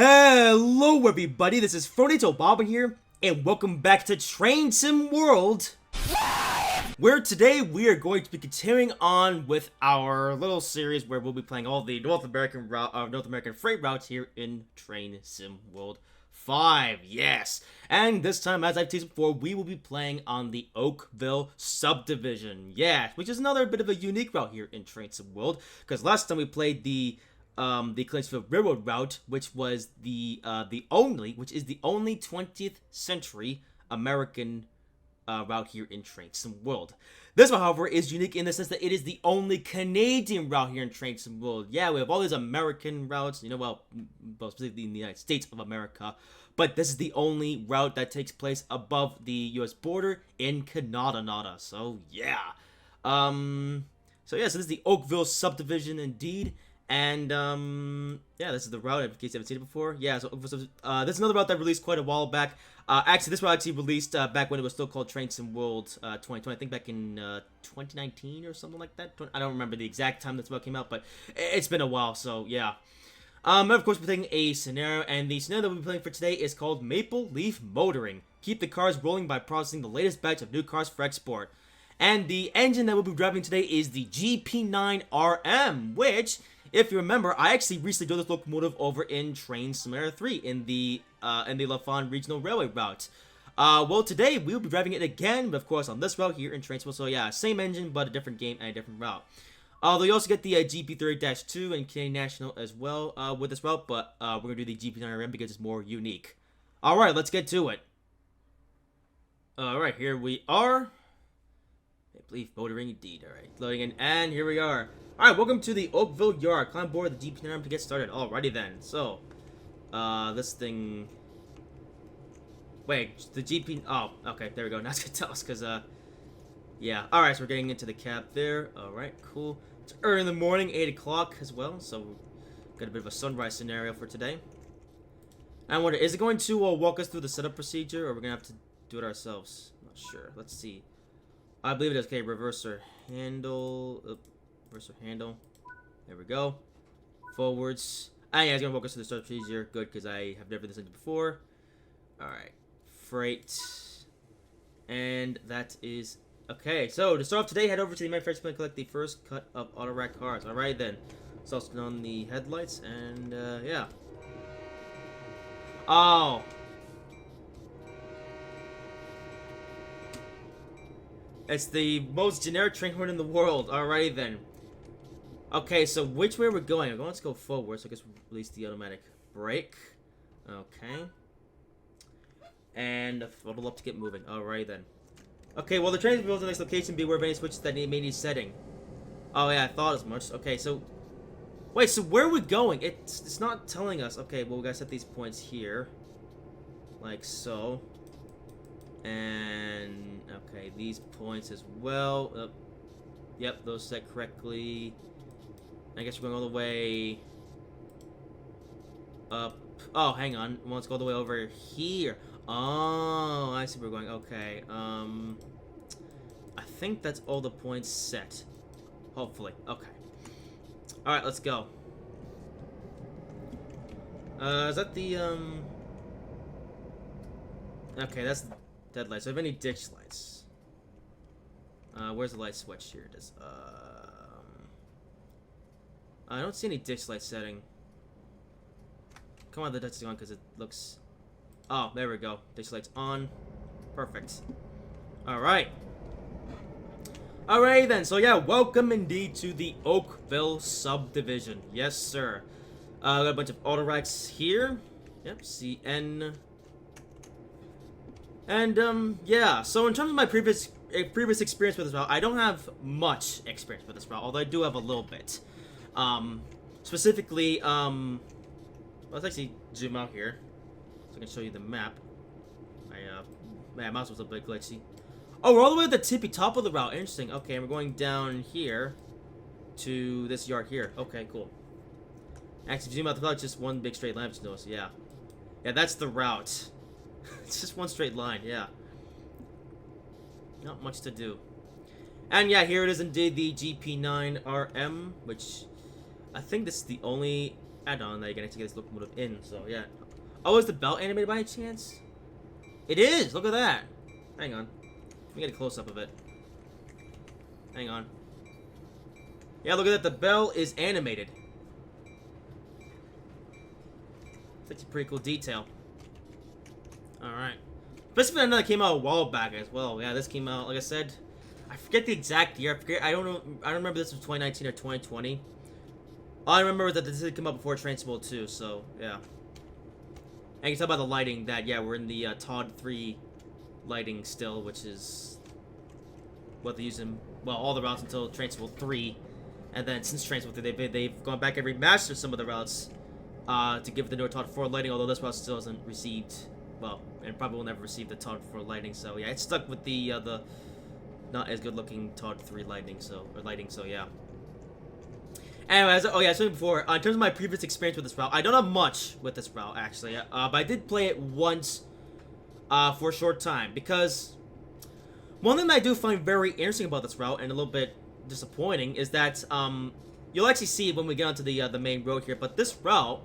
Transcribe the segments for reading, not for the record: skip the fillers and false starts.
Hello everybody, this is Fronito Bob here, and welcome back to Train Sim World, where today we are going to be continuing on with our little series where we'll be playing all the North American freight routes here in Train Sim World 5, yes. And this time, as I've teased before, we will be playing on the Oakville Subdivision, yes, which is another bit of a unique route here in Train Sim World, because last time we played the Cleansfield Railroad route, which is the only 20th century American route here in Train Sim World. This one, however, is unique in the sense that it is the only Canadian route here in Train Sim World. Yeah, we have all these American routes, well, specifically in the United States of America, but this is the only route that takes place above the U.S. border in Canada. So yeah, so this is the Oakville Subdivision indeed. And, yeah, this is the route, in case you haven't seen it before. Yeah, so, this is another route that released quite a while back. Actually, this route actually released, back when it was still called Train Sim World, 2020. I think back in, 2019 or something like that. I don't remember the exact time this route came out, but it's been a while, so, yeah. Of course, we're taking a scenario, and the scenario that we'll be playing for today is called Maple Leaf Motoring. Keep the cars rolling by processing the latest batch of new cars for export. And the engine that we'll be driving today is the GP9RM, which, if you remember, I actually recently drove this locomotive over in Train Sim 3 in the Lafon Regional Railway route. Well, today we'll be driving it again, but of course on this route here in Train Sim. So yeah, same engine, but a different game and a different route. Although you also get the GP30-2 and Canadian National as well with this route, but we're gonna do the GP9RM because it's more unique. All right, let's get to it. All right, here we are. Maple Leaf Motoring indeed. All right, loading in, and here we are. Alright, welcome to the Oakville Yard. Climb aboard the GP9RM to get started. Alrighty then. So, this thing... Wait, the GP... Oh, okay, there we go. Now it's gonna tell us, because, yeah. Alright, so we're getting into the cab there. Alright, cool. It's early in the morning, 8 o'clock as well, so got a bit of a sunrise scenario for today. I wonder, is it going to walk us through the setup procedure, or we're gonna have to do it ourselves? I'm not sure. Let's see. I believe it is. Okay, reverser handle... Reverser handle. There we go. Forwards. Yeah, it's gonna walk us to the start procedure. Good, because I have never listened to before. Alright. Freight. And that is... Okay, so to start off today, head over to the manufacturing plant and collect the first cut of Autoracks cars. Alright then. So I'll turn on the headlights, and, yeah. Oh! It's the most generic train horn in the world. Alrighty then. Okay, so which way are we going? We're going to go forward, so I guess we'll release the automatic brake. Okay. And throttle up to get moving. Alright then. Okay, well the train is built to the next location. Be aware of any switches that may need setting. Oh yeah, I thought as much. Okay, so... Wait, so where are we going? It's not telling us. Okay, well we gotta set these points here. Like so. And... Okay, these points as well. Yep, those set correctly. I guess we're going all the way up. Oh, hang on. Let's go all the way over here. Oh, I see where we're going. Okay. I think that's all the points set. Hopefully. Okay. Alright, let's go. Is that the, Okay, that's the dead So I have any ditch lights? Where's the light switch? Here it is. I don't see any ditch light setting. Come on, the ditch is on because it looks... Oh, there we go. Ditch light's on. Perfect. Alright. Alright then, so yeah, welcome indeed to the Oakville Subdivision. Yes, sir. Got a bunch of Autoracks here. Yep, CN. And, yeah, so in terms of my previous experience with this route, I don't have much experience with this route, although I do have a little bit. Specifically, let's actually zoom out here, so I can show you the map. My mouse was a bit glitchy. Oh, we're all the way at the tippy top of the route. Interesting. Okay, and we're going down here to this yard here. Okay, cool. Actually, if you zoom out the route, it's just one big straight line, just notice. Yeah. Yeah, that's the route. It's just one straight line, yeah. Not much to do. And yeah, here it is indeed, the GP9RM, which I think this is the only add-on that you can actually get this locomotive in. So yeah. Oh, is the belt animated by any chance? It is. Look at that. Hang on. Let me get a close-up of it. Hang on. Yeah, look at that. The bell is animated. It's a pretty cool detail. Alright. Especially another came out a while back as well. Yeah, this came out, like I said, I forget the exact year. I don't know. I don't remember this was 2019 or 2020. All I remember is that this did come out before Train Sim World 2, so yeah. And you can tell by the lighting that, yeah, we're in the Todd 3 lighting still, which is what they use in, well, all the routes until Train Sim World 3. And then since Train Sim World 3, they've gone back and remastered some of the routes to give the newer Todd 4 lighting, although this route still hasn't received, well, and probably will never receive the Todd 4 lighting, so yeah, it's stuck with the not as good looking Todd 3 lighting, so yeah. Anyways, oh yeah, I said before, in terms of my previous experience with this route, I don't have much with this route, actually, but I did play it once for a short time, because one thing that I do find very interesting about this route, and a little bit disappointing, is that you'll actually see it when we get onto the main road here, but this route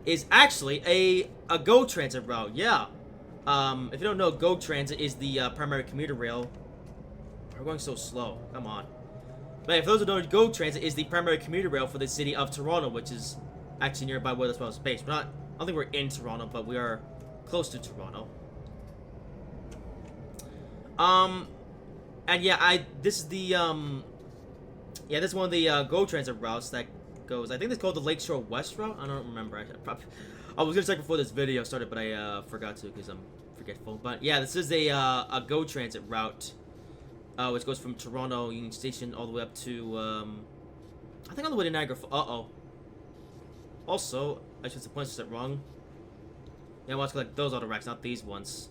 is actually a GO Transit route, yeah. If you don't know, GO Transit is the primary commuter rail. We're going so slow, come on. But for those who don't know, GO Transit is the primary commuter rail for the city of Toronto, which is actually nearby where this route is based. I don't think we're in Toronto, but we are close to Toronto. And yeah, this is the, yeah, this is one of the GO Transit routes that goes, I think it's called the Lakeshore West route? I don't remember. I was gonna check before this video started, but I forgot to because I'm forgetful. But yeah, this is a GO Transit route, which goes from Toronto Union Station all the way up to, I think all the way to Niagara Falls. Also, I should the points set wrong. Yeah, I want to collect those Autoracks, not these ones.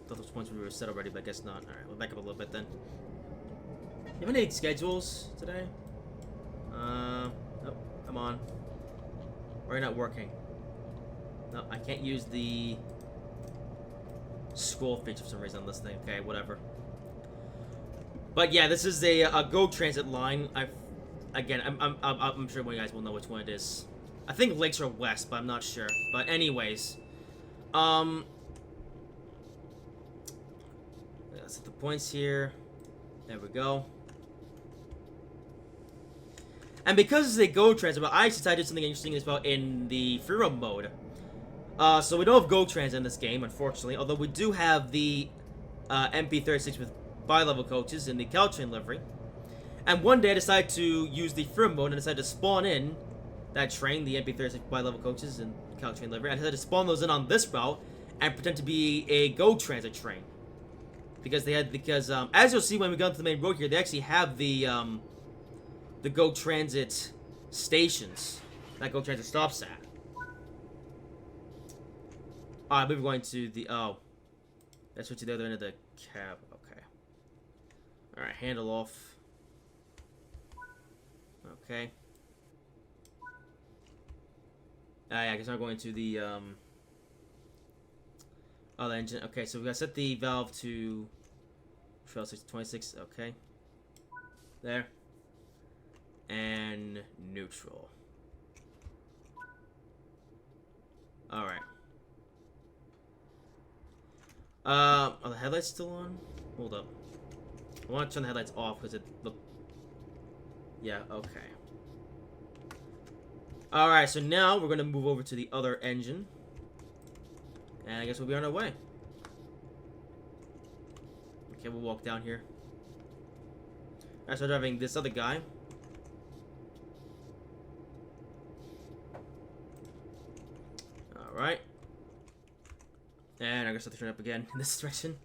I thought those points were set already, but I guess not. Alright, we'll back up a little bit then. You have any schedules today? Nope, come on. Or are you not working? No, I can't use the scroll feature for some reason on this thing. Okay, whatever. But yeah, this is a GO Transit line. I'm sure one of you guys will know which one it is. I think Lakeshore West, but I'm not sure. But anyways, let's set the points here. There we go. And because it's a GO Transit, but I decided to do something interesting as well in the free roam mode. So we don't have GO Transit in this game, unfortunately, although we do have the MP36 with bi-level coaches in the Caltrain livery. And one day I decided to use the free roam mode and decided to spawn in that train, the MP36 bi-level coaches in Caltrain livery. I decided to spawn those in on this route and pretend to be a GO Transit train. Because as you'll see when we go into the main road here, they actually have the GO Transit stations that GO Transit stops at. Alright, we're going to the, that's what to the other end of the cab. Okay. Alright, handle off. Okay. Yeah, I guess I'm going to the, other engine. Okay, so we gotta set the valve to 26, okay. There. And neutral. Alright. Are the headlights still on? Hold up. I want to turn the headlights off because it look. Yeah, okay. Alright, so now we're going to move over to the other engine. And I guess we'll be on our way. Okay, we'll walk down here. Alright, so we're driving this other guy. Alright. And I guess I have to turn up again in this direction.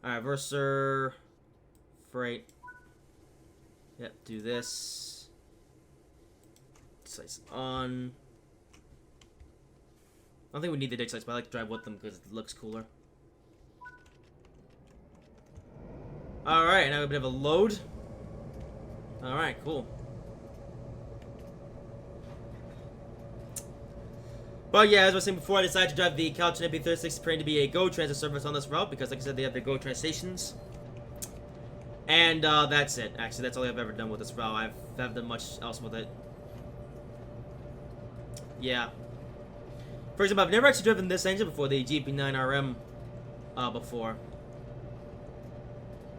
Alright, Verser. Freight. Yep, do this. Sights on. I don't think we need the dig sights, but I like to drive with them because it looks cooler. Alright, now we have a bit of a load. Alright, cool. But yeah, as I was saying before, I decided to drive the Caltrain MP36 train to be a GO Transit service on this route because, like I said, they have their GO Transit stations. And that's it. Actually, that's all I've ever done with this route. I haven't done much else with it. Yeah. For example, I've never actually driven this engine before, the GP9RM before.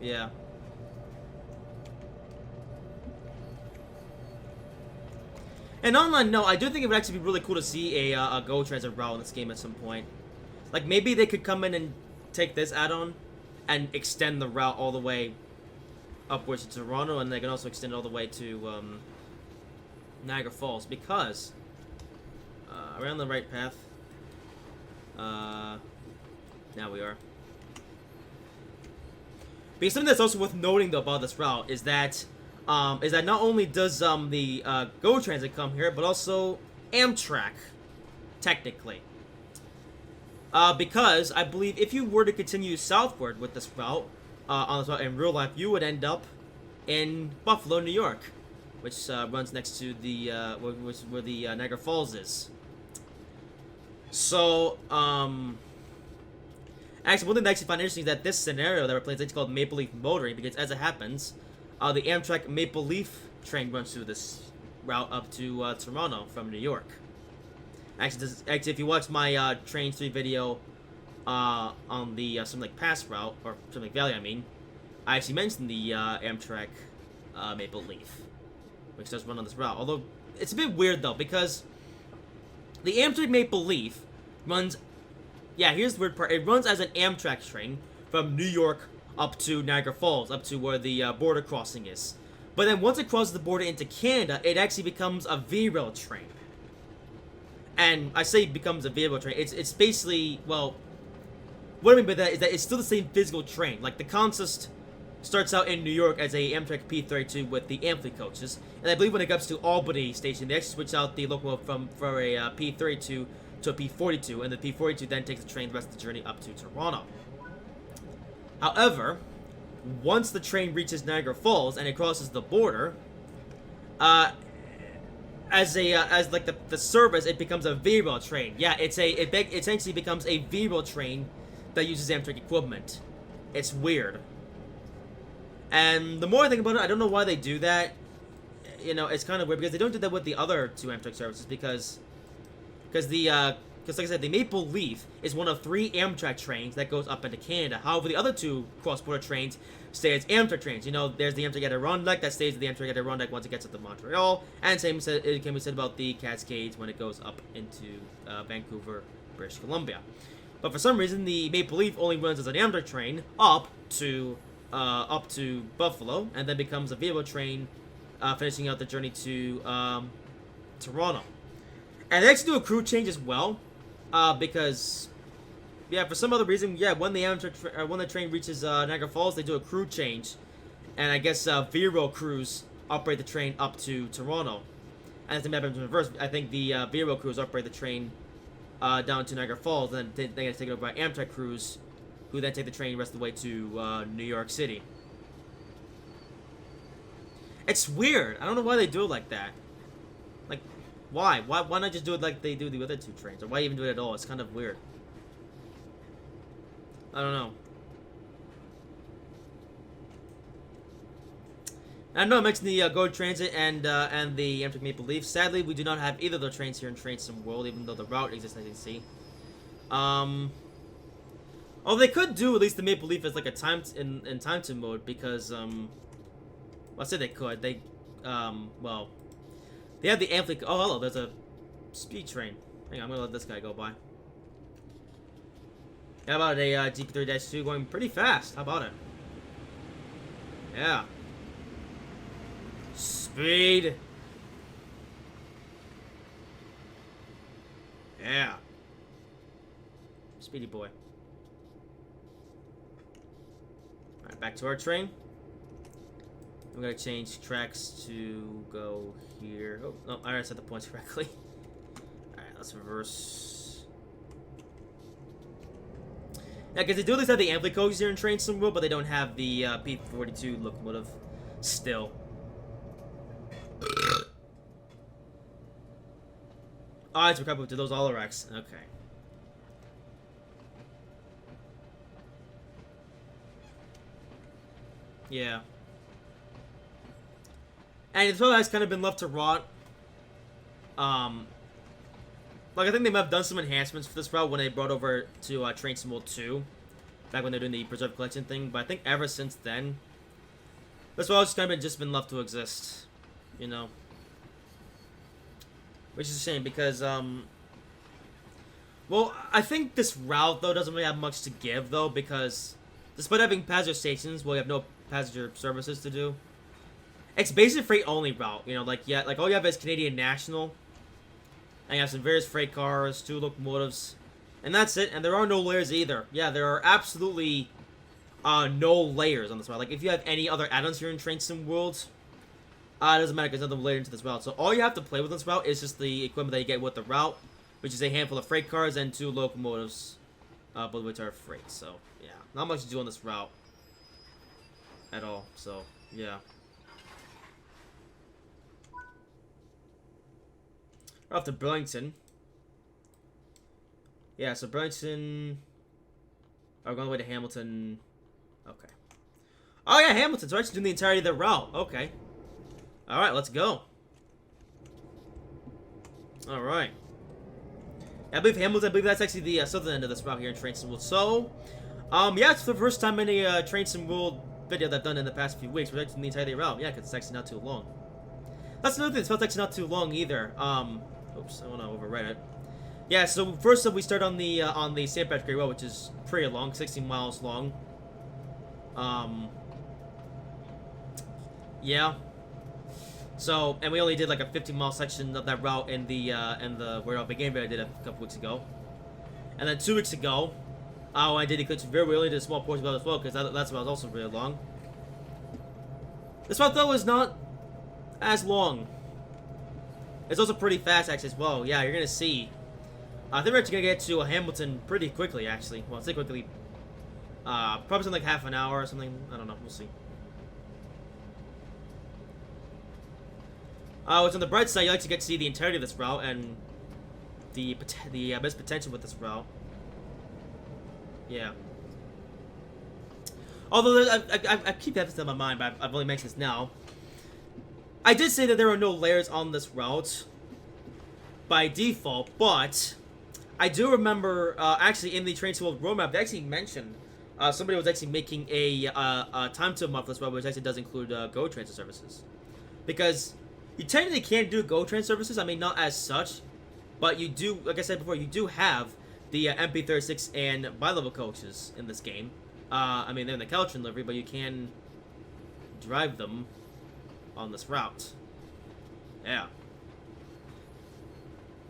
Yeah. And online, no, I do think it would actually be really cool to see a Go Transit route in this game at some point. Like, maybe they could come in and take this add-on and extend the route all the way upwards to Toronto, and they can also extend it all the way to Niagara Falls, because are we on the right path? Now we are. Because something that's also worth noting though about this route is that not only does the Go Transit come here, but also Amtrak, technically. Because I believe if you were to continue southward with this route, on this route in real life, you would end up in Buffalo, New York, which runs next to the where the Niagara Falls is. So, actually, one thing that I actually find interesting is that this scenario that we're playing is actually called Maple Leaf Motoring, because as it happens, the Amtrak Maple Leaf train runs through this route up to Toronto from New York. Actually, if you watch my Train 3 video on the Sun Lake Pass route, or Sun Lake Valley, I mean, I actually mentioned the Amtrak Maple Leaf, which does run on this route. Although, it's a bit weird, though, because the Amtrak Maple Leaf runs... Yeah, here's the weird part. It runs as an Amtrak train from New York up to Niagara Falls, up to where the border crossing is. But then once it crosses the border into Canada, it actually becomes a V-Rail train. And I say it becomes a V-Rail train. It's basically, well... What I mean by that is that it's still the same physical train. Like, the consist starts out in New York as a Amtrak P32 with the Ampli coaches. And I believe when it comes to Albany Station, they actually switch out the locomotive for a P32 to a P42, and the P42 then takes the train the rest of the journey up to Toronto. However, once the train reaches Niagara Falls and it crosses the border, as like the service, it becomes a V-Rail train. Yeah, it essentially becomes a V-Rail train that uses Amtrak equipment. It's weird. And the more I think about it, I don't know why they do that. You know, it's kind of weird because they don't do that with the other two Amtrak services because like I said, the Maple Leaf is one of 3 Amtrak trains that goes up into Canada. However, the other 2 cross-border trains stay as Amtrak trains. You know, there's the Amtrak Adirondack that stays at the Amtrak Adirondack once it gets up to Montreal, and same it can be said about the Cascades when it goes up into Vancouver, British Columbia. But for some reason, the Maple Leaf only runs as an Amtrak train up to Buffalo, and then becomes a V-Rail train, finishing out the journey to Toronto. And they actually do a crew change as well, because, yeah, for some other reason, yeah, when the train reaches Niagara Falls, they do a crew change, and I guess V-Rail crews operate the train up to Toronto. And as the map happens in reverse, I think the V-Rail crews operate the train down to Niagara Falls, and then they get taken over by Amtrak crews, who then take the train the rest of the way to New York City. It's weird. I don't know why they do it like that. Like, why? Why not just do it like they do the other 2 trains? Or why even do it at all? It's kind of weird. I don't know. I know I mentioned the Go Transit and the Amtrak Maple Leaf. Sadly, we do not have either of those trains here in Train Sim World, even though the route exists, as you can see. Oh, they could do at least the Maple Leaf as like a time to mode because well, I said they could. They well, they have the Ampli. Oh, hello. There's a speed train. Hang on, I'm gonna let this guy go by. How about a GP3-2 going pretty fast? How about it? Yeah. Speed. Yeah. Speedy boy. Alright, back to our train. I'm gonna change tracks to go here. Oh, no, I already set the points correctly. Alright, let's reverse. Yeah, because they do at least have the Ampli coaches here in Train Sim World, but they don't have the P42 locomotive still. Oh, it's recovered to those Autoracks. Okay. Yeah. And it's probably has kind of been left to rot. Like, I think they might have done some enhancements for this route when they brought over to Train Sim World 2. Back when they're doing the Preserve Collection thing. But I think ever since then, this route's kind of just been left to exist. You know? Which is a shame because, well, I think this route, though, doesn't really have much to give, though, because despite having passenger stations, well, you have no passenger services to do. It's basically freight-only route, you know, like, yeah, like, all you have is Canadian National, and you have some various freight cars, 2 locomotives, and that's it, and there are no layers either. Yeah, there are absolutely, no layers on this route. Like, if you have any other add-ons here in Train Sim World, it doesn't matter because nothing layered into this route. So all you have to play with this route is just the equipment that you get with the route, which is a handful of freight cars and 2 locomotives, both of which are freight. So, yeah, not much to do on this route at all. So, yeah. We're off to Burlington. Yeah, so Burlington... Oh, we're going all the way to Hamilton. Okay. Oh, yeah, Hamilton. So we're actually doing the entirety of the route. Okay. Alright, let's go. Alright. I believe Hamilton, I believe that's actually the southern end of this route here in Train Sim World. So, yeah, it's the first time in a Train Sim World video that I've done in the past few weeks. We're actually doing the entirety of the route. Yeah, because it's actually not too long. That's another thing. It's actually not too long either. Oops, I want to overwrite it. Yeah, so first up we start on the St. Patrick Road, which is pretty long, 16 miles long. Yeah. So, and we only did like a 15-mile section of that route in the where I began video I did a couple weeks ago. And then 2 weeks ago, I did Eclipse very we only did a small portion of it as well, because that's route was also really long. This route though is not as long. It's also pretty fast actually as well. Yeah, you're gonna see. I think we're actually gonna get to Hamilton pretty quickly actually. Well, I'll say quickly. Probably something like half an hour or something. I don't know. We'll see. It's on the bright side, you like to get to see the entirety of this route and the best potential with this route. Yeah. Although I keep having this in my mind, but I've only mentioned this now. I did say that there are no layers on this route by default, but I do remember actually in the Train Sim World roadmap they actually mentioned somebody was actually making a time to mod for this route, which actually does include Go transfer services, because you technically can't do Go train services. I mean, not as such, but you do. Like I said before, you do have the MP36 and bi-level coaches in this game. I mean, they're in the Caltrain livery, but you can drive them on this route. Yeah.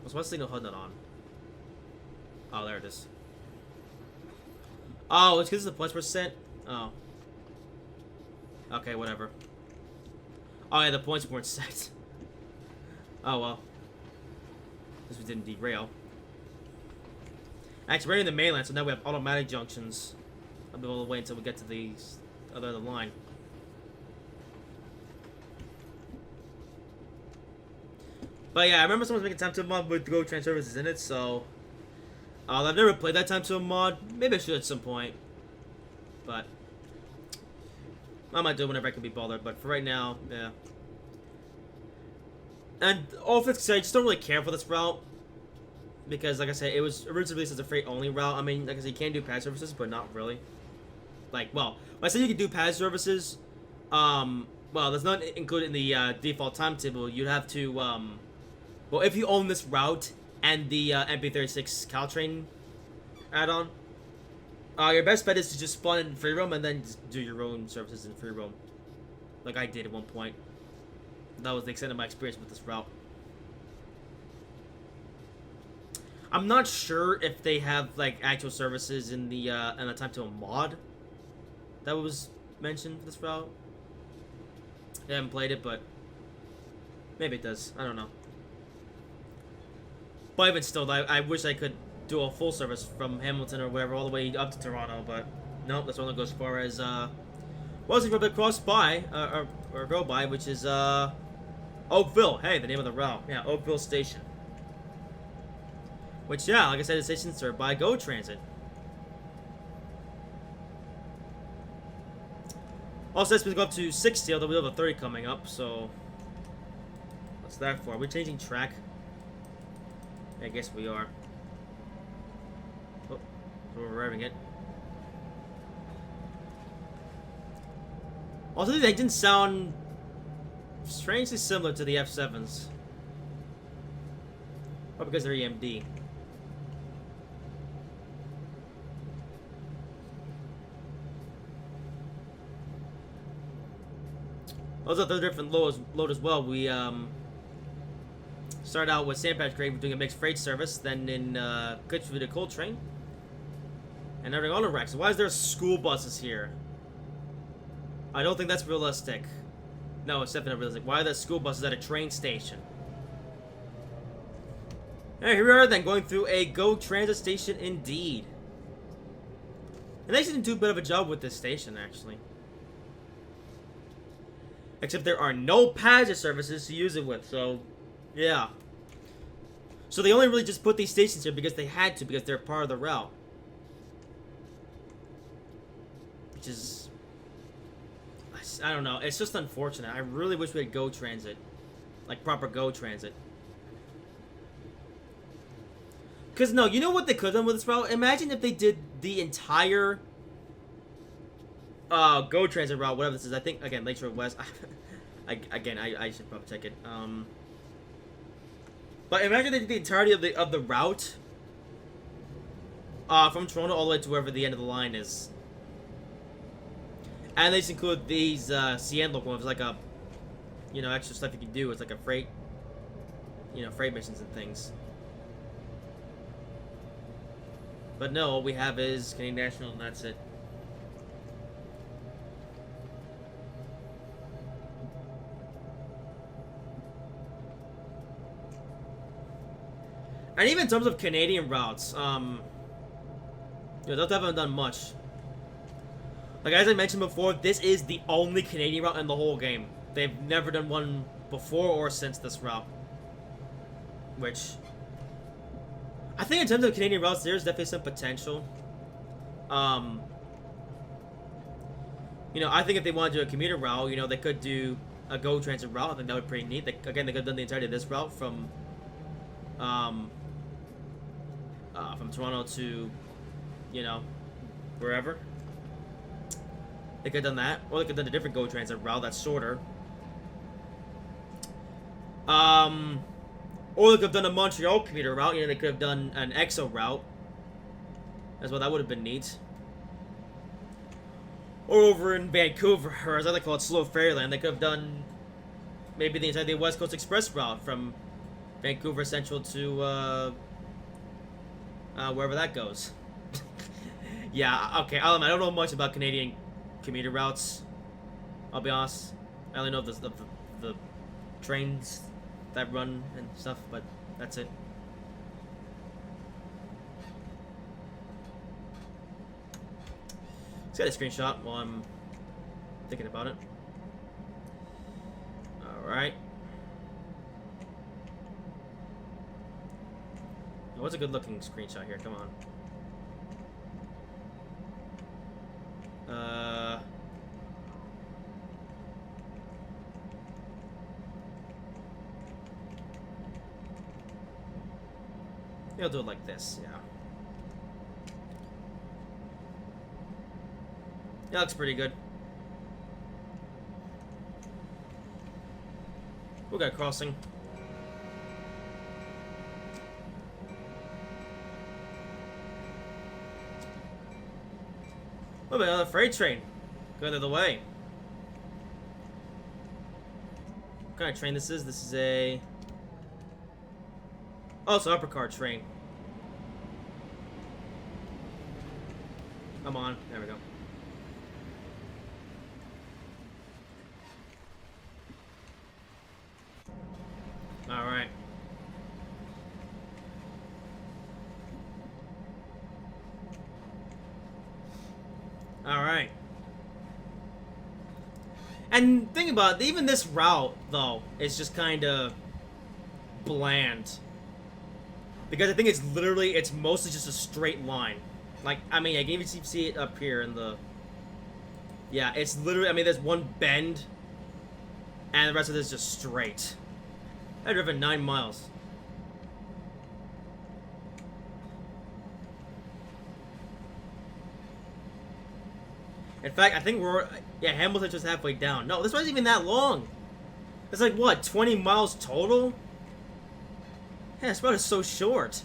What's my signal HUD not on? Oh, there it is. Oh, it's because the points percent. Oh. Okay, whatever. Oh yeah, the points weren't set. Oh well. Because we didn't derail. Actually, we're in the mainland, so now we have automatic junctions. I'll be able to wait until we get to the other end of the line. But yeah, I remember someone was making time to a mod with Go train services in it, so I've never played that time to a mod. Maybe I should at some point, but I might do it whenever I can be bothered. But for right now, yeah. And all things considered, I just don't really care for this route because, like I said, it was originally released as a freight-only route. I mean, like I said, you can do pad services, but not really. Like, well, when I say you can do pad services, well, that's not included in the default timetable. You'd have to, well, if you own this route and the MP36 Caltrain add-on, your best bet is to just spawn in free roam and then just do your own services in free roam, like I did at one point. That was the extent of my experience with this route. I'm not sure if they have like actual services in the time to a mod that was mentioned for this route. I haven't played it, but maybe it does. I don't know. But even still, I wish I could do a full service from Hamilton or wherever all the way up to Toronto, but nope, this only goes as far as was it cross by or go by, which is Oakville. Hey, the name of the route. Yeah, Oakville Station. Which, yeah, like I said, the station's served by Go Transit. Also, it's been go up to 60, although we have a 30 coming up, so What's that for? Are we changing track? I guess we are. Oh, we're revving it. Also, the engines sound strangely similar to the F7s. Probably because they're EMD. Also, they're different load as well. We started out with Sandpatch Grade doing a mixed freight service, then in Glitch with a coal train, and now doing Autoracks. So why is there school buses here? I don't think that's realistic. No, it's definitely not realistic. Why are there school buses at a train station? Alright, here we are then, going through a GO transit station indeed. And they actually didn't do a bit of a job with this station, actually. Except there are no passenger services to use it with, so yeah. So they only really just put these stations here because they had to, because they're part of the route. Which is, I don't know, it's just unfortunate. I really wish we had GO transit. Like proper GO transit. Because no, you know what they could have done with this route? Imagine if they did the entire GO transit route, whatever this is. I think, again, Lakeshore West. I should probably check it. But imagine they did the entirety of the route from Toronto all the way to wherever the end of the line is. And they just include these CN locomotives, like a, you know, extra stuff you can do. It's like a freight, you know, freight missions and things. But no, all we have is Canadian National, and that's it. And even in terms of Canadian routes, yeah, they haven't done much. Like, as I mentioned before, this is the only Canadian route in the whole game. They've never done one before or since this route. Which, I think in terms of Canadian routes, there's definitely some potential. You know, I think if they want to do a commuter route, you know, they could do a GO transit route. I think that would be pretty neat. Again, they could have done the entirety of this route from Toronto to, you know, wherever. They could have done that, or they could have done a different GO transit route that's shorter. Or they could have done a Montreal commuter route. You know, they could have done an EXO route as well. That would have been neat. Or over in Vancouver, or as I like to call it, Slow Fairyland, they could have done maybe the entire West Coast Express route from Vancouver Central to wherever that goes. Yeah, okay. I don't know much about Canadian commuter routes. I'll be honest. I only know the trains that run and stuff, but that's it. Let's get a screenshot while I'm thinking about it. Alright. What's a good looking screenshot here? Come on. I'll do it like this, yeah. That looks pretty good. We got a crossing. What about another freight train? Go the other way. What kind of train this is? This is a... Oh, it's an upper car train. Come on. There we go. Alright. Alright. And think about it, even this route, though, is just kind of bland. Because I think it's literally, it's mostly just a straight line. Like, I mean, I can even see it up here in the... Yeah, it's literally, I mean, there's one bend, and the rest of this is just straight. I've driven 9 miles. In fact, I think we're... Yeah, Hamilton's just halfway down. No, this wasn't even that long. It's like, what, 20 miles total? Yeah, this route is so short.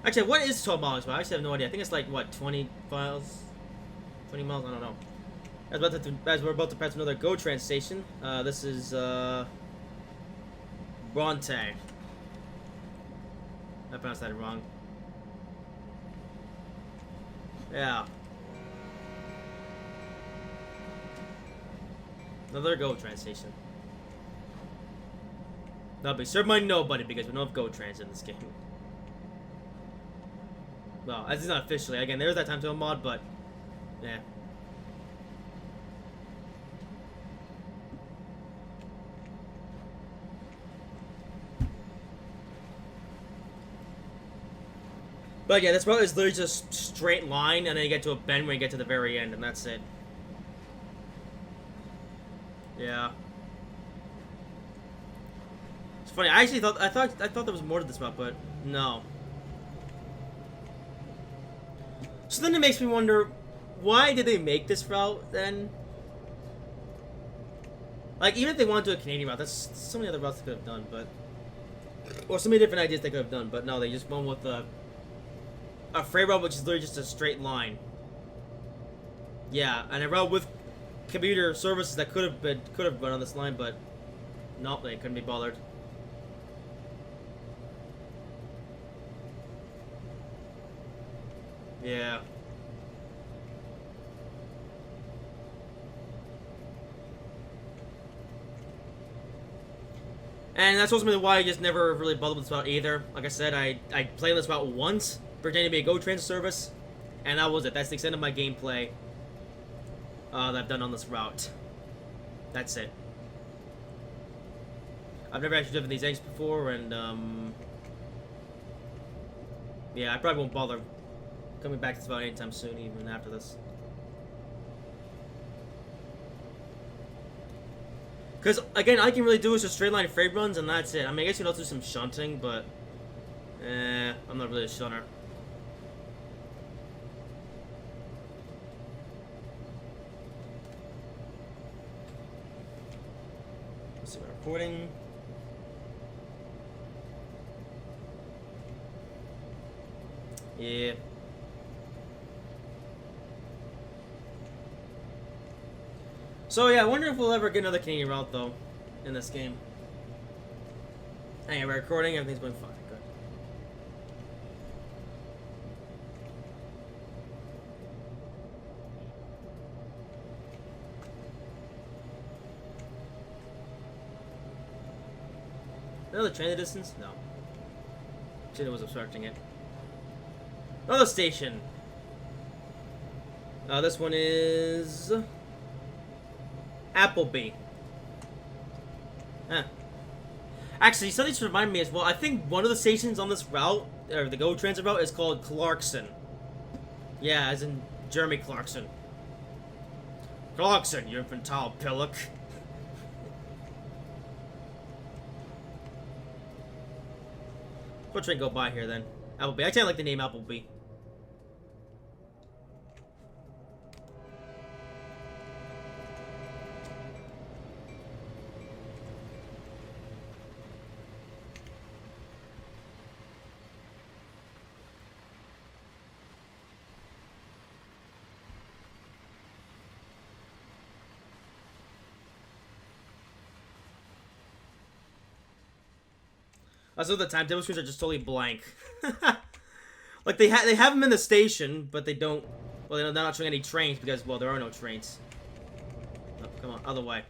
Actually, what is 12 miles? I actually have no idea. I think it's like, what, 20 miles? 20 miles? I don't know. As we're about to pass another GO train station. This is, Bronte. I pronounced that wrong. Yeah. Another GO train station. That'll be served by nobody because we don't have GO trains in this game. Well, as it's not officially. Again, there's that time to a mod, but yeah. But yeah, this route is literally just straight line, and then you get to a bend when you get to the very end, and that's it. Yeah. It's funny. I actually thought there was more to this route, but no. So then it makes me wonder, why did they make this route then? Like, even if they wanted to do a Canadian route, that's so many other routes they could have done, but... Or so many different ideas they could have done, but no, they just went with a freight route, which is literally just a straight line. Yeah, and a route with commuter services that could have run on this line, but nope, they couldn't be bothered. Yeah. And that's ultimately why I just never really bothered with this route either. Like I said, I played this route once, pretending to be a GO train service, and that was it. That's the extent of my gameplay that I've done on this route. That's it. I've never actually driven these eggs before, and yeah, I probably won't bother coming back to this route anytime soon, even after this. Because, again, all I can really do is just straight line freight runs, and that's it. I mean, I guess you can also do some shunting, but... I'm not really a shunter. Let's see, we're recording. Yeah. So yeah, I wonder if we'll ever get another Canadian route though in this game. Anyway, we're recording, everything's going fine. Good. Another train in the distance? No. Shit, was obstructing it. Another station. This one is Appleby. Huh. Actually, something to remind me as well. I think one of the stations on this route, or the GO Transit route, is called Clarkson. Yeah, as in Jeremy Clarkson. Clarkson, you infantile pillock. What train go by here then? Appleby. Actually, I like the name Appleby. Also, the timetable screens are just totally blank. Like they have them in the station, but they don't. Well, they're not showing any trains because, well, there are no trains. Oh, come on, other way.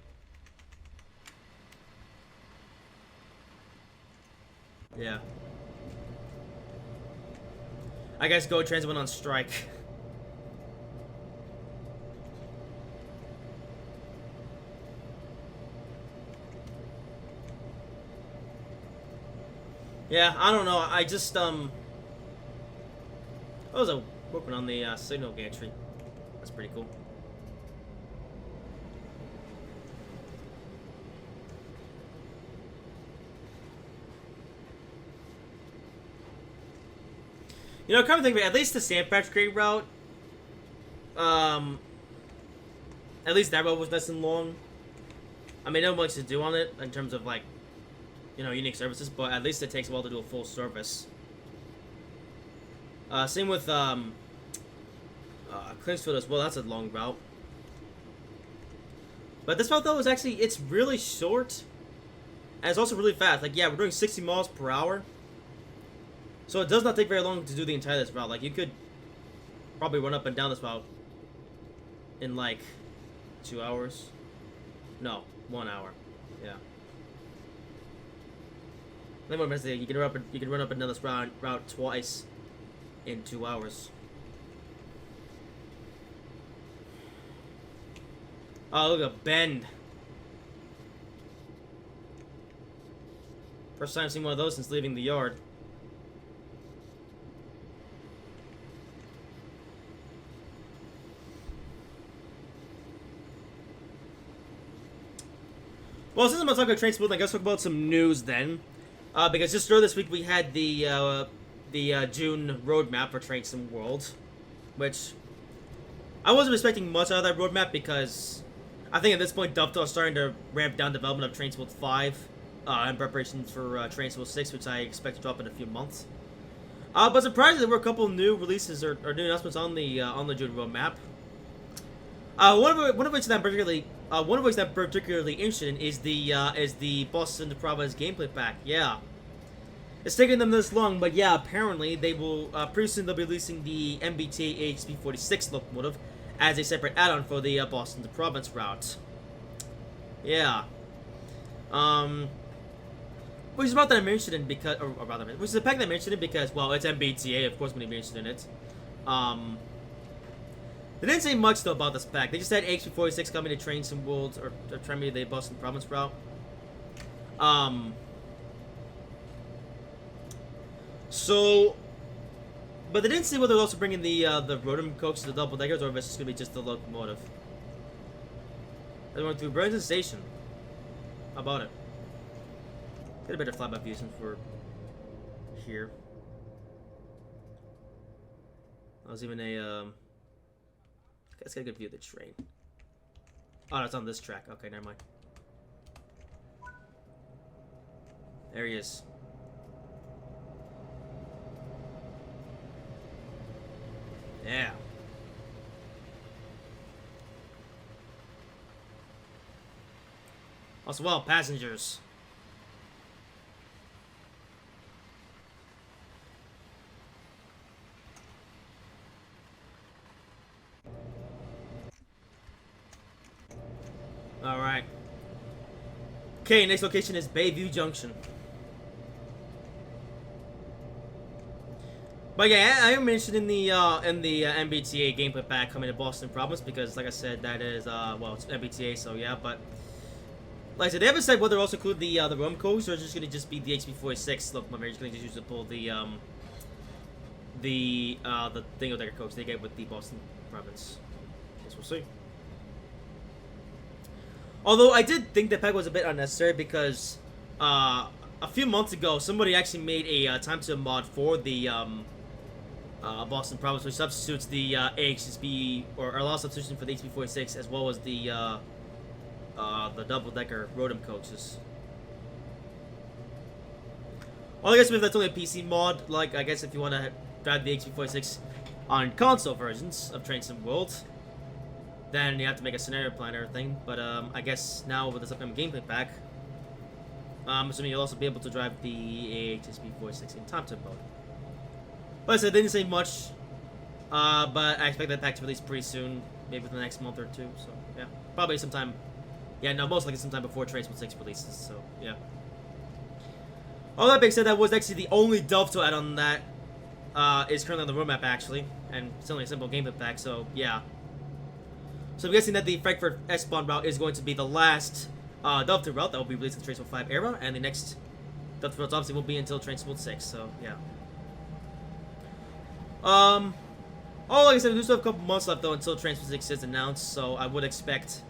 Yeah. I guess GO Transit went on strike. Yeah, I don't know. I just, I was working on the signal gantry. pretty cool. You know, come to think of it, at least the Sandpatch Grade route, at least that route was nice and long. I mean, not much to do on it in terms of, like, you know, unique services, but at least it takes a while to do a full service. Same with, Clinchfield as well, that's a long route. But this route, though, is actually, it's really short, and it's also really fast. Like, yeah, we're doing 60 miles per hour. So it does not take very long to do the entire this route. Like, you could probably run up and down this route in, like, 2 hours. No, 1 hour. Yeah. Then what I'm saying, you can run up and down this route twice in 2 hours. Oh, look at Bend. First time I've seen one of those since leaving the yard. Well, since I'm talking about train smooth, I guess talk about some news then. Because just earlier this week we had the June roadmap for Train Sim World, which I wasn't expecting much out of that roadmap because I think at this point Dovetail is starting to ramp down development of Train Sim 5 in preparation for Train Sim 6, which I expect to drop in a few months. But surprisingly, there were a couple new releases or new announcements on the June roadmap. One of which I'm particularly interested in is the Boston to Providence gameplay pack. Yeah, it's taking them this long, but yeah, apparently they will pretty soon they'll be releasing the MBTA AHP46 locomotive as a separate add-on for the Boston to Providence route. Yeah, which is about that I'm interested in because, or rather, which is a pack that I'm interested in because, well, it's MBTA, of course, I'm gonna be interested in it. They didn't say much though about this pack. They just said HP46 coming to Train Sim World or trying to be the Boston Province route. So, but they didn't say whether they're also bringing the Rotom coach to the double deckers or if it's just gonna be just the locomotive. They went through Burlington Station. How about it? Get a better flyby view since we're here. I was even a let's get a good view of the train. Oh, no, it's on this track. Okay, never mind. There he is. Yeah. Also, well, passengers. Alright. Okay, next location is Bayview Junction. But yeah, I am interested in the MBTA gameplay pack coming to Boston Province because, like I said, that is well, it's MBTA, so yeah. But like I said, they haven't said whether also include the Rome coach or it's just gonna just be the HP46 locomotive. They're just gonna use to pull the Dingo Decker coach they get with the Boston Province. Guess we'll see. Although I did think that pack was a bit unnecessary because a few months ago somebody actually made a time to mod for the Boston Province, which substitutes the AHSB or allows substitution for the HP46 as well as the double-decker Rotom coaches. Well, I guess if that's only a PC mod, like I guess if you want to drive the HP46 on console versions of Train Sim World, then you have to make a scenario plan and everything. But I guess now with this upcoming gameplay pack, I'm assuming you'll also be able to drive the AHSB46 in time to mode. But I said they didn't say much, but I expect that pack to release pretty soon, maybe within the next month or two. So yeah, probably sometime. Yeah, no, most likely sometime before Train Sim 6 releases. So yeah. All that being said, that was actually the only Dovetail add-on that is currently on the roadmap actually, and it's only a simple gameplay pack. So yeah. So I'm guessing that the Frankfurt S-Bahn route is going to be the last Dovetail route that will be released in the Train Sim 5 era, and the next Dovetail route obviously will be until Train Sim 6, so yeah. Oh, like I said, we still have a couple months left though until Transfer 6 is announced, so I would expect.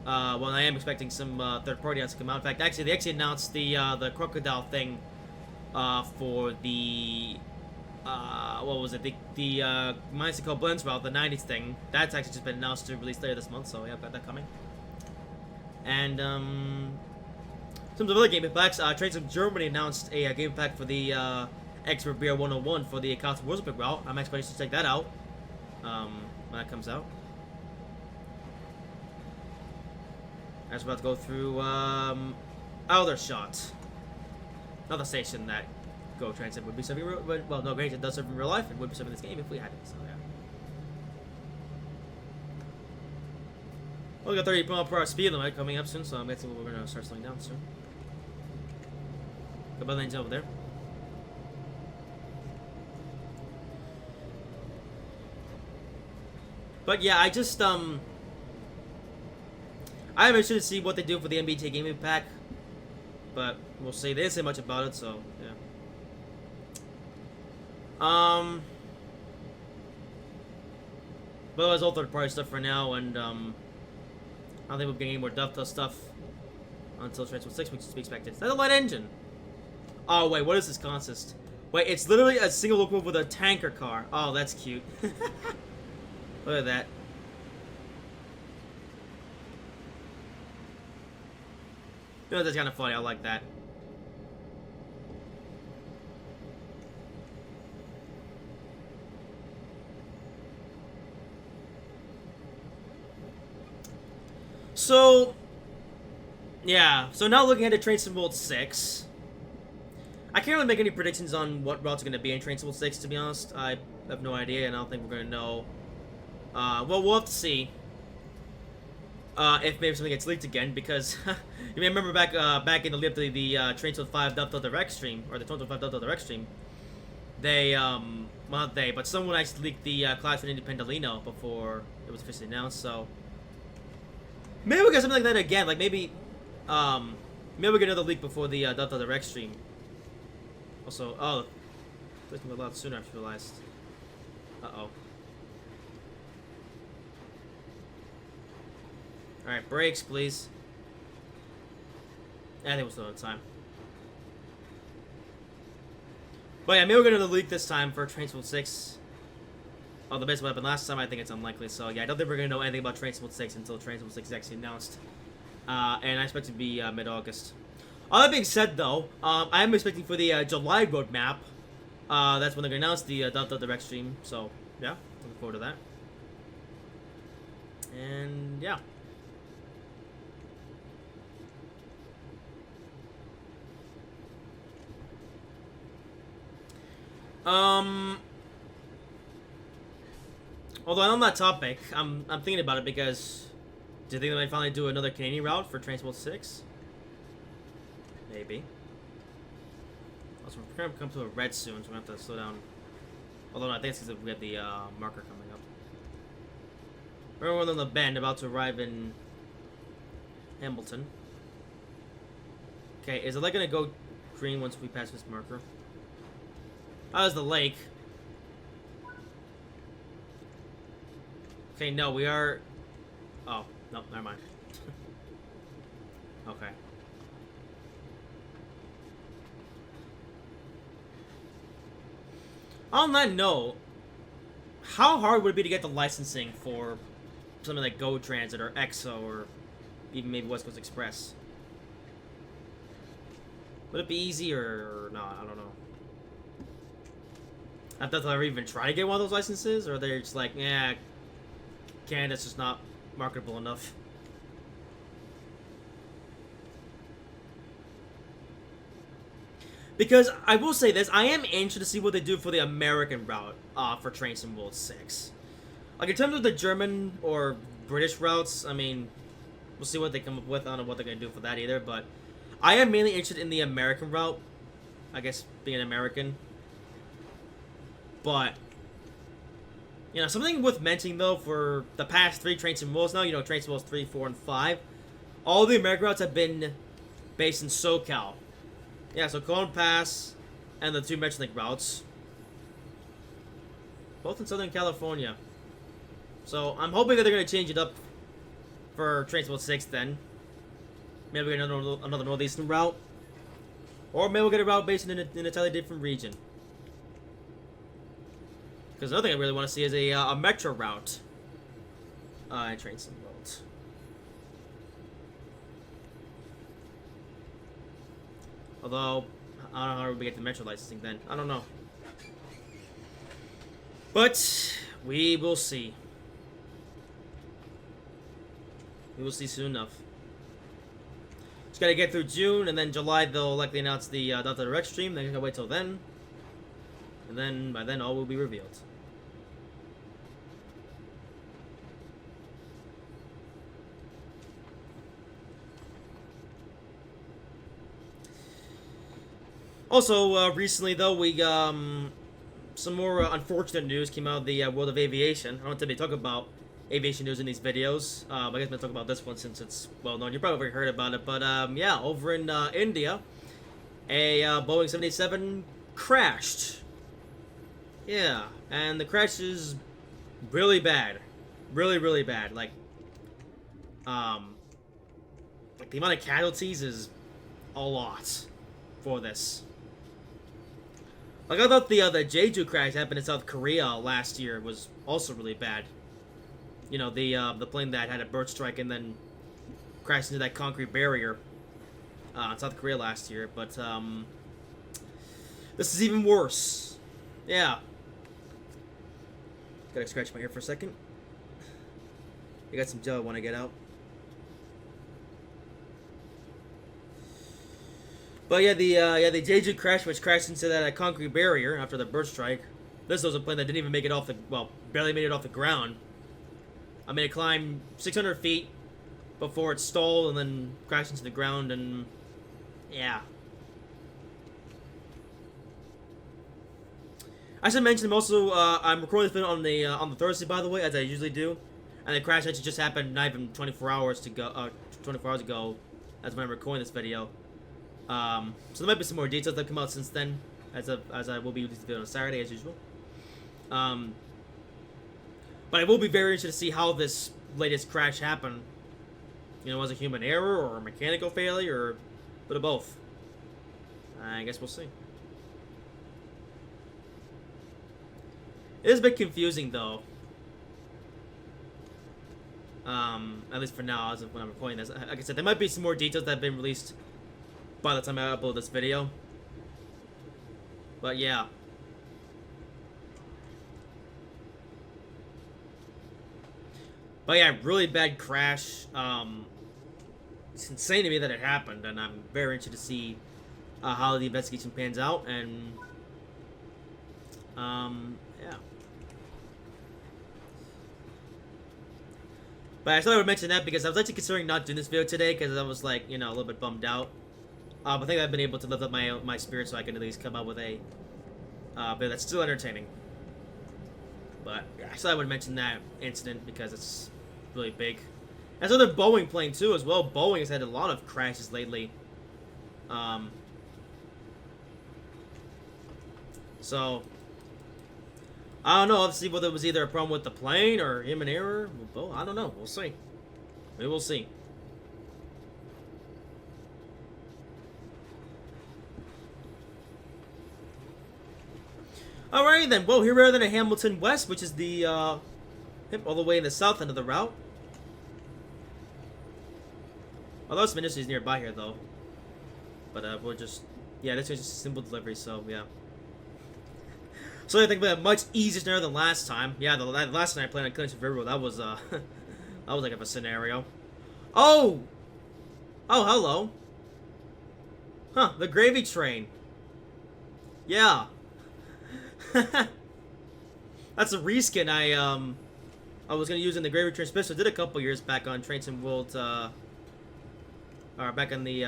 Well, I am expecting some third-party ads to come out. In fact, actually, they actually announced the crocodile thing for the what was it? The Mexico Blends route, the 90s thing. That's actually just been announced to release later this month, so yeah, I've got that coming. And some of other game packs. Trains of Germany announced a game pack for the Expert Beer 101 for the Council Rosenberg route. I'm expecting to check that out when that comes out. I was about to go through Aldershot, another station that Go Transit would be serving. Well, no, granted, it does serve in real life and would be serving this game if we had it. So yeah. Well, we got 30 mile/h speed limit coming up soon, so I'm guessing we're gonna start slowing down soon. Couple lanes over there. But yeah, I just I'm interested to see what they do for the MBTA gaming pack, but we'll see. They didn't say much about it, so yeah. But otherwise, all third-party stuff for now, and I don't think we'll get any more Dovetail stuff until Transfer 6, which is to be expected. Is that a light engine? Oh wait, what does this consist? Wait, it's literally a single locomotive with a tanker car. Oh, that's cute. Look at that. You know, that's kind of funny. I like that. So, yeah. So now looking at the Train Sim World 6, I can't really make any predictions on what routes are going to be in Train Sim World 6, to be honest. I have no idea, and I don't think we're going to know. Well, we'll have to see. If maybe something gets leaked again, because you may remember back in the lead up to the Train Sim 5 Dovetail Direct stream, or the 2025 Dovetail Direct stream, they, well, not they, but someone actually leaked the class for Independolino before it was officially announced, so maybe we'll get something like that again, like maybe we'll get another leak before the Dovetail Direct stream. Also, oh, this a lot sooner, I realized. Uh-oh. Alright, brakes, please. I think we're still out of time. But yeah, maybe we're gonna leak this time for Train Sim 6. Oh, the best what happened last time, I think it's unlikely. So yeah, I don't think we're gonna know anything about Train Sim 6 until Train Sim 6 is actually announced. And I expect it to be mid-August. All that being said, though, I am expecting for the July roadmap. That's when they're gonna announce the Dovetail Direct stream. So yeah, looking forward to that. And yeah. Although on that topic, I'm thinking about it because do you think they might finally do another Canadian route for Train Sim 6? Maybe. Also, we're gonna come to a red soon, so we have to slow down. Although no, I think it's because we have the marker coming up. We're on the bend, about to arrive in Hamilton. Okay, is the light gonna go green once we pass this marker? Oh, there's the lake. Okay, no, we are... Oh, no, never mind. Okay. On that note, how hard would it be to get the licensing for something like Go Transit or EXO or even maybe West Coast Express? Would it be easy or not? I don't know. I thought they'll ever even try to get one of those licenses, or they're just like, yeah, Canada's just not marketable enough. Because I will say this, I am interested to see what they do for the American route for Train Sim World 6. Like, in terms of the German or British routes, I mean, we'll see what they come up with. I don't know what they're going to do for that either, but I am mainly interested in the American route. I guess, being an American. But, you know, something worth mentioning, though, for the past 3 Train Sim Worlds now, you know, Train Sim Worlds 3, 4, and 5, all the American routes have been based in SoCal. Yeah, so Cone Pass and the 2 Metrolink routes. Both in Southern California. So I'm hoping that they're gonna change it up for Transport 6 then. Maybe we'll get another northeastern route. Or maybe we'll get a route based in an entirely different region. Because another thing I really want to see is a metro route. In Train Sim World. Although, I don't know how we get the metro licensing then. I don't know. But, we will see. We will see soon enough. Just gotta get through June, and then July they'll likely announce the Autoracks stream. Then gotta wait till then. And then, by then, all will be revealed. Also, recently though, we some more unfortunate news came out of the world of aviation. I don't typically talk about aviation news in these videos, but I guess I'm gonna talk about this one since it's well known. You probably already heard about it, but yeah, over in India, a Boeing 787 crashed. Yeah, and the crash is really bad, really bad. Like the amount of casualties is a lot for this. Like, I thought the Jeju crash happened in South Korea last year was also really bad. You know, the plane that had a bird strike and then crashed into that concrete barrier in South Korea last year. But this is even worse. Yeah. Gotta scratch my ear for a second. I got some gel I want to get out. But yeah, the Jeju crash, which crashed into that concrete barrier after the bird strike. This was a plane that didn't even make it off the, well, barely made it off the ground. I mean, it climbed 600 feet before it stalled and then crashed into the ground, and yeah. I should mention also, I'm recording this video on the Thursday, by the way, as I usually do, and the crash actually just happened not even 24 hours ago. That's when I'm recording this video. So there might be some more details that come out since then, as I will be releasing the video on Saturday as usual. But I will be very interested to see how this latest crash happened. You know, was it human error or a mechanical failure or a bit of both? I guess we'll see. It is a bit confusing though. At least for now, as of when I'm recording this. Like I said, there might be some more details that have been released by the time I upload this video. But yeah. But yeah, really bad crash. It's insane to me that it happened, and I'm very interested to see how the investigation pans out, and yeah. But I thought I would mention that because I was actually considering not doing this video today because I was like, you know, a little bit bummed out. But I think I've been able to lift up my spirits so I can at least come out with a video that's still entertaining. But yeah, I thought I would mention that incident because it's really big. As other Boeing plane too as well. Boeing has had a lot of crashes lately. So I don't know. Obviously, whether it was either a problem with the plane or human error. Well, I don't know. We'll see. We will see. Alright then, well, here we are then at Hamilton West, which is the, all the way in the south end of the route. Although some industries nearby here, though. But, we'll just, yeah, this is just a simple delivery, so, yeah. So I think we have much easier scenario than last time. Yeah, the last time I played on Clinton River, that was, that was like a scenario. Oh! Oh, hello. Huh, the gravy train. Yeah. That's a reskin I was gonna use in the Gravy Train Special. I did a couple years back on Train Sim World, or back on the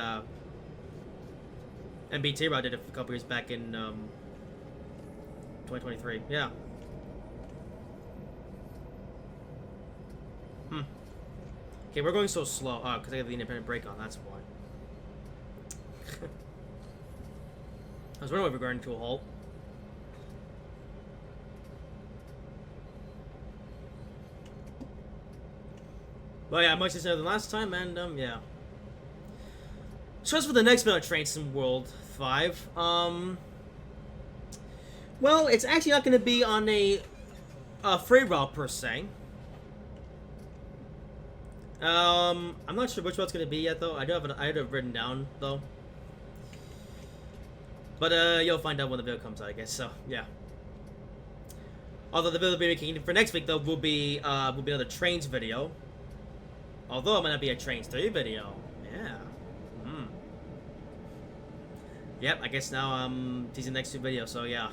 MBT route. I did it a couple years back in 2023. Yeah. Okay, we're going so slow. Oh, because I have the independent brake on. That's why. I was wondering if we're going to a halt. Well, yeah, much easier than last time, and, yeah. So as for the next bit of Train Sim World 5, well, it's actually not going to be on a freight route, per se. I'm not sure which route it's going to be yet, though. I do have it written down, though. But, you'll find out when the video comes out, I guess, so, yeah. Although the video we'll be making for next week, though, will be another Trains video. Although it might not be a Trains 3 video. Yeah. Yep, I guess now I'm teasing the next 2 videos, so yeah.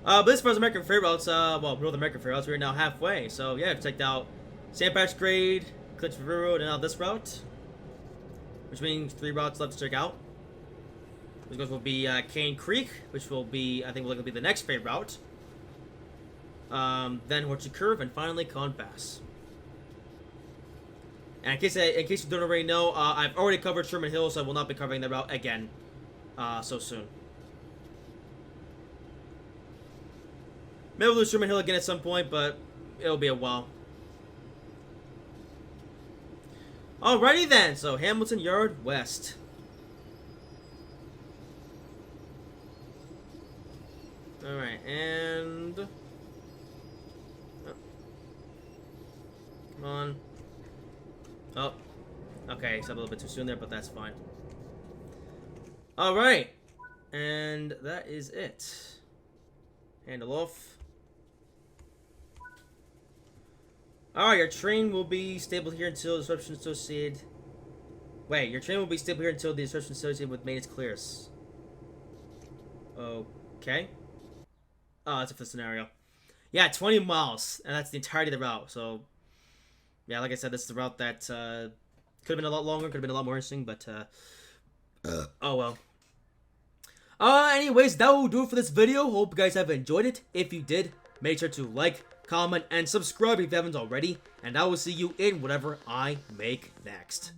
But as far as American Freight Routes, well, North American Freight Routes, we're now halfway. So yeah, I've checked out Sand Patch Grade, Cliff River Road, and now this route. Which means 3 routes left to check out. Which will be Cane Creek, which will be, I think, will be the next freight route. Then Horchie Curve, and finally Con Pass. And in case you don't already know, I've already covered Sherman Hill, so I will not be covering that route again so soon. Maybe we'll do Sherman Hill again at some point, but it'll be a while. Alrighty then, so Hamilton Yard West. Alright, and... Oh. Come on. Oh. Okay, it's a little bit too soon there, but that's fine. Alright. And that is it. Handle off. Alright, your train will be stable here until disruption associated... Wait, your train will be stable here until the disruption associated with maintenance clears. Okay. Oh, that's a fifth scenario. Yeah, 20 miles, and that's the entirety of the route, so... Yeah, like I said, this is the route that, could have been a lot longer, could have been a lot more interesting, but, oh well. Anyways, that will do it for this video. Hope you guys have enjoyed it. If you did, make sure to like, comment, and subscribe if you haven't already, and I will see you in whatever I make next.